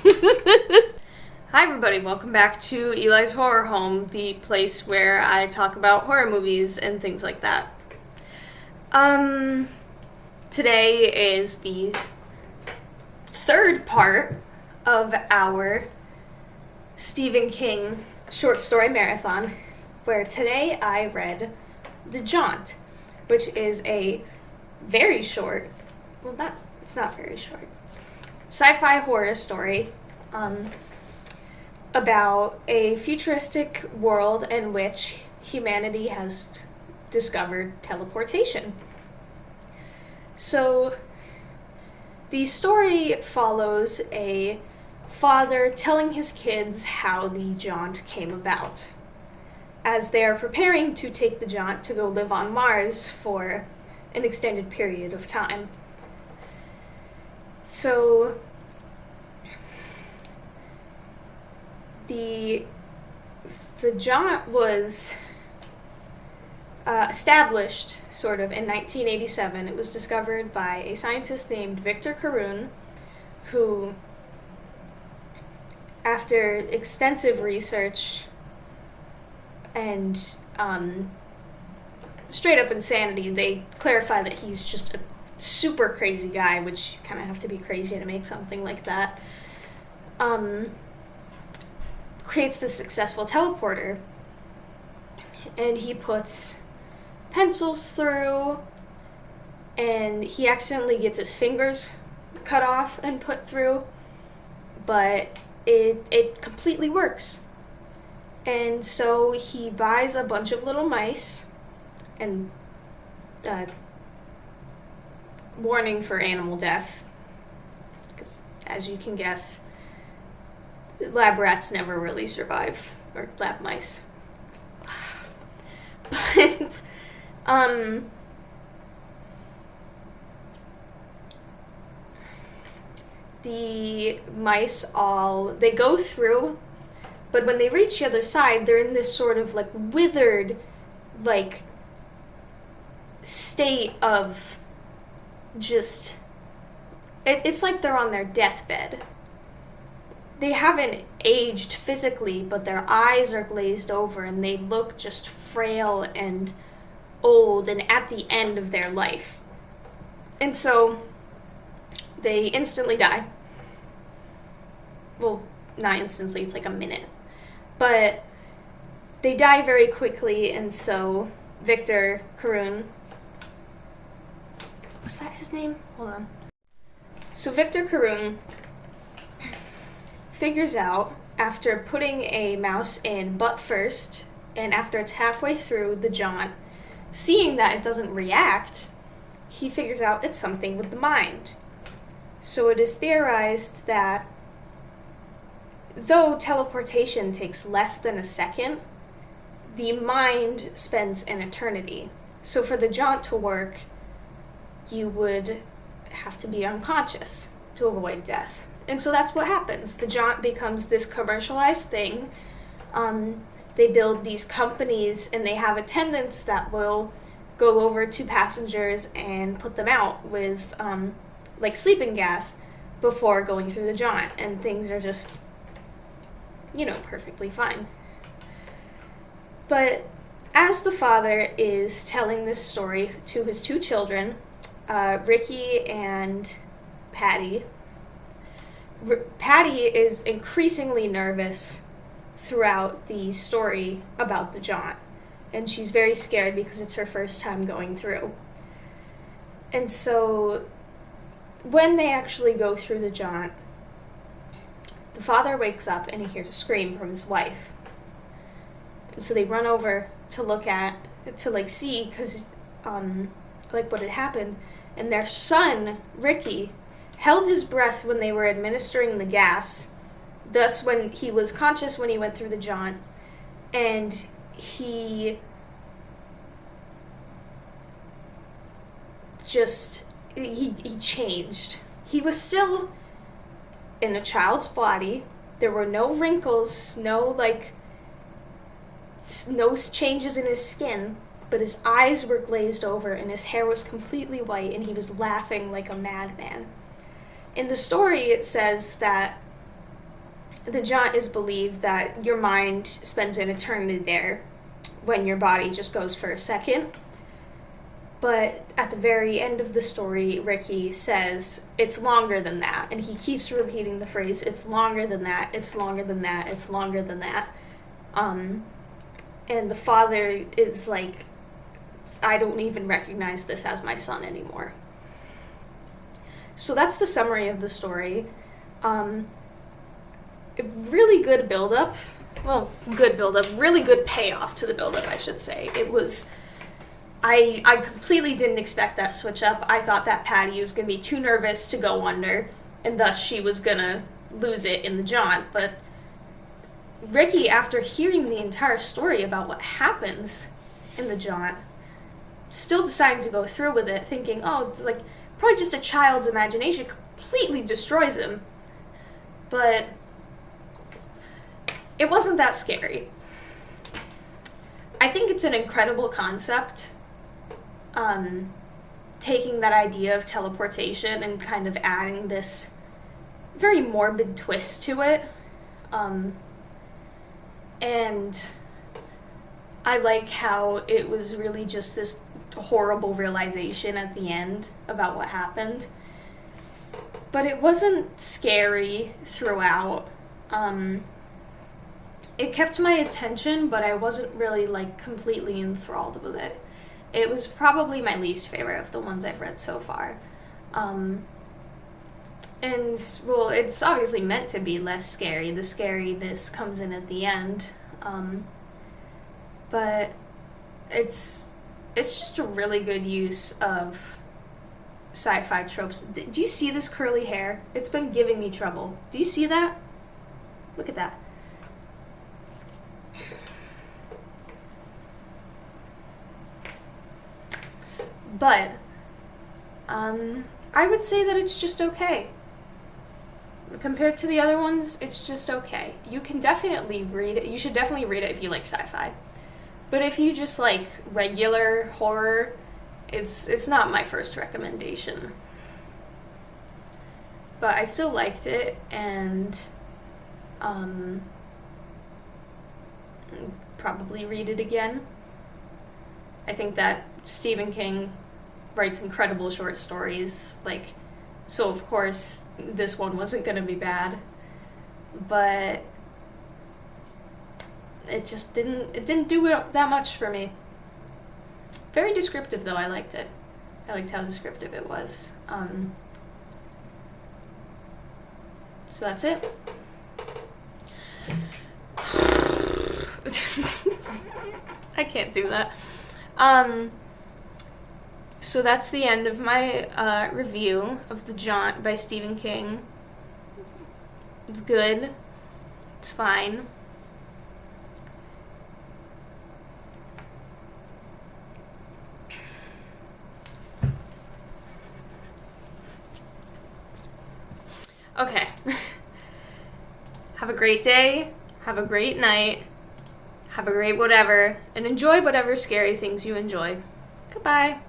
Hi everybody, welcome back to Eli's Horror Home, the place where I talk about horror movies and things like that. Today is the third part of our Stephen King short story marathon, where today I read The Jaunt, which is a very short, it's not very short, sci-fi horror story, about a futuristic world in which humanity has discovered teleportation. So, the story follows a father telling his kids how the jaunt came about, as they are preparing to take the jaunt to go live on Mars for an extended period of time. So, the jaunt was established sort of in 1987. It was discovered by a scientist named Victor Carun, who, after extensive research and straight up insanity, they clarify that he's just a super crazy guy, which you kind of have to be crazy to make something like that. Creates this successful teleporter, and he puts pencils through, and he accidentally gets his fingers cut off and put through, but it completely works. And so he buys a bunch of little mice, and warning for animal death, because as you can guess, lab rats never really survive, or lab mice. But, the mice they go through, but when they reach the other side, they're in this sort of, withered, state of just, it's like they're on their deathbed. They haven't aged physically, but their eyes are glazed over and they look just frail and old and at the end of their life. And so they instantly die. Well, not instantly, it's like a minute. But they die very quickly, and so Victor Carun, was that his name? Hold on. So Victor Carun figures out, after putting a mouse in butt first, and after it's halfway through the jaunt, seeing that it doesn't react, he figures out it's something with the mind. So it is theorized that though teleportation takes less than a second, the mind spends an eternity. So for the jaunt to work, you would have to be unconscious to avoid death. And so that's what happens. The jaunt becomes this commercialized thing. They build these companies, and they have attendants that will go over to passengers and put them out with, sleeping gas before going through the jaunt. And things are just, perfectly fine. But as the father is telling this story to his two children, Ricky and Patty, Patty is increasingly nervous throughout the story about the jaunt, and she's very scared because it's her first time going through. And so when they actually go through the jaunt, the father wakes up and he hears a scream from his wife. And so they run over to see, because what had happened, and their son, Ricky, held his breath when they were administering the gas, thus when he was conscious when he went through the jaunt, and he changed. He was still in a child's body. There were no wrinkles, no changes in his skin, but his eyes were glazed over and his hair was completely white, and he was laughing like a madman. In the story, it says that the Jaunt is believed that your mind spends an eternity there when your body just goes for a second. But at the very end of the story, Ricky says, it's longer than that. And he keeps repeating the phrase, it's longer than that, it's longer than that, it's longer than that. And the father is like, I don't even recognize this as my son anymore. So that's the summary of the story. Really good build-up. Well, good build-up. Really good payoff to the build-up, I should say. It was... I completely didn't expect that switch up. I thought that Patty was going to be too nervous to go under, and thus she was going to lose it in the Jaunt. But Ricky, after hearing the entire story about what happens in the Jaunt, still deciding to go through with it, thinking, oh, it's like probably just a child's imagination, completely destroys him. But it wasn't that scary. I think it's an incredible concept, taking that idea of teleportation and kind of adding this very morbid twist to it. And I like how it was really just this horrible realization at the end about what happened. But it wasn't scary throughout. It kept my attention, but I wasn't really, like, completely enthralled with it. It was probably my least favorite of the ones I've read so far. And, well, it's obviously meant to be less scary. The scariness comes in at the end. But it's just a really good use of sci-fi tropes. Do you see this curly hair? It's been giving me trouble. Do you see that? Look at that. But I would say that it's just okay. Compared to the other ones, it's just okay. You can definitely read it. You should definitely read it if you like sci-fi. But if you just like regular horror, it's not my first recommendation. But I still liked it, and probably read it again. I think that Stephen King writes incredible short stories, like, so of course this one wasn't going to be bad, but it just didn't do that much for me. Very descriptive though. I liked it. I liked how descriptive it was. So that's it. I can't do that. So that's the end of my review of The Jaunt by Stephen King. It's good. It's fine. Okay. Have a great day. Have a great night. Have a great whatever. And enjoy whatever scary things you enjoy. Goodbye.